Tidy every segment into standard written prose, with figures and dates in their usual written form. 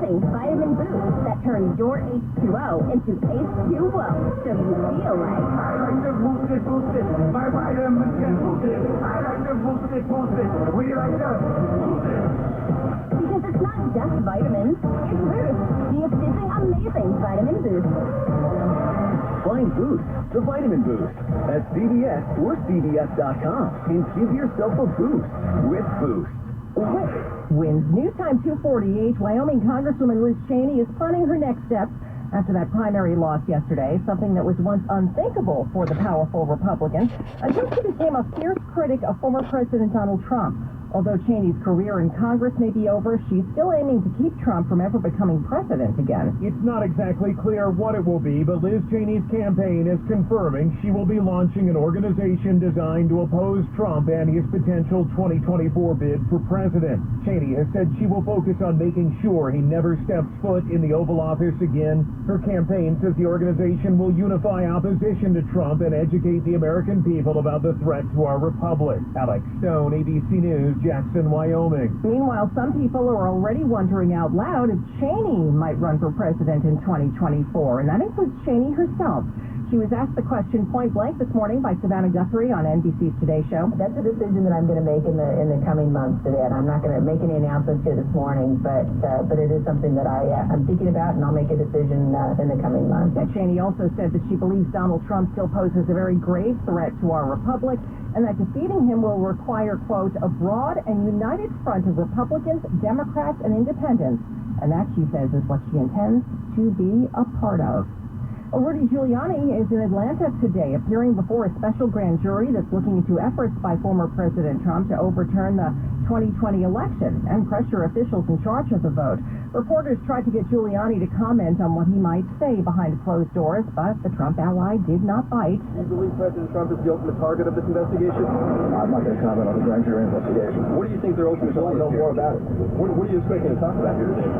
amazing vitamin boost that turns your H2O into H2O, so you feel like... I like to boost it. My vitamins can boost it. I like to boost it. We like to boost it. Because it's not just vitamins, it's Boost, the efficient, amazing vitamin boost. Find Boost, the vitamin boost, at CVS or CVS.com, and give yourself a boost with Boost. Wins News Time 248. Wyoming Congresswoman Liz Cheney is planning her next steps after that primary loss yesterday, something that was once unthinkable for the powerful Republican, until she became a fierce critic of former President Donald Trump. Although Cheney's career in Congress may be over, she's still aiming to keep Trump from ever becoming president again. It's not exactly clear what it will be, but Liz Cheney's campaign is confirming she will be launching an organization designed to oppose Trump and his potential 2024 bid for president. Cheney has said she will focus on making sure he never steps foot in the Oval Office again. Her campaign says the organization will unify opposition to Trump and educate the American people about the threat to our republic. Alex Stone, ABC News, Jackson, Wyoming. Meanwhile, some people are already wondering out loud if Cheney might run for president in 2024, and that includes Cheney herself. She was asked the question point blank this morning by Savannah Guthrie on NBC's Today Show. That's a decision that I'm going to make in the coming months today. I'm not going to make any announcements here this morning, but it is something that I'm thinking about, and I'll make a decision in the coming months. Cheney also said that she believes Donald Trump still poses a very grave threat to our republic, and that defeating him will require, quote, a broad and united front of Republicans, Democrats, and independents. And that, she says, is what she intends to be a part of. Rudy Giuliani is in Atlanta today, appearing before a special grand jury that's looking into efforts by former President Trump to overturn the 2020 election and pressure officials in charge of the vote. Reporters tried to get Giuliani to comment on what he might say behind closed doors, but the Trump ally did not bite. Do you believe President Trump is the ultimate target of this investigation? I'm not going to comment on the grand jury investigation. What do you think their ultimate goal is? I know more about it. What are you expecting to talk about here today?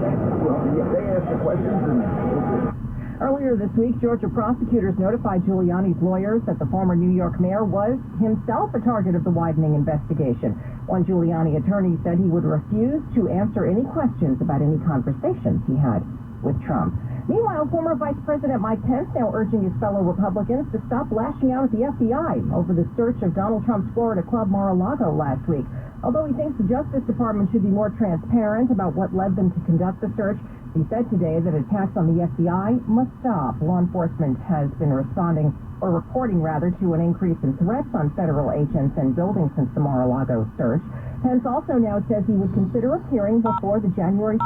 Well, they ask the questions and we'll see. Earlier this week, Georgia prosecutors notified Giuliani's lawyers that the former New York mayor was himself a target of the widening investigation. One Giuliani attorney said he would refuse to answer any questions about any conversations he had with Trump. Meanwhile, former Vice President Mike Pence now urging his fellow Republicans to stop lashing out at the FBI over the search of Donald Trump's Florida club Mar-a-Lago last week. Although he thinks the Justice Department should be more transparent about what led them to conduct the search, he said today that attacks on the FBI must stop. Law enforcement has been reporting to an increase in threats on federal agents and buildings since the Mar-a-Lago search. Pence also now says he would consider appearing before the January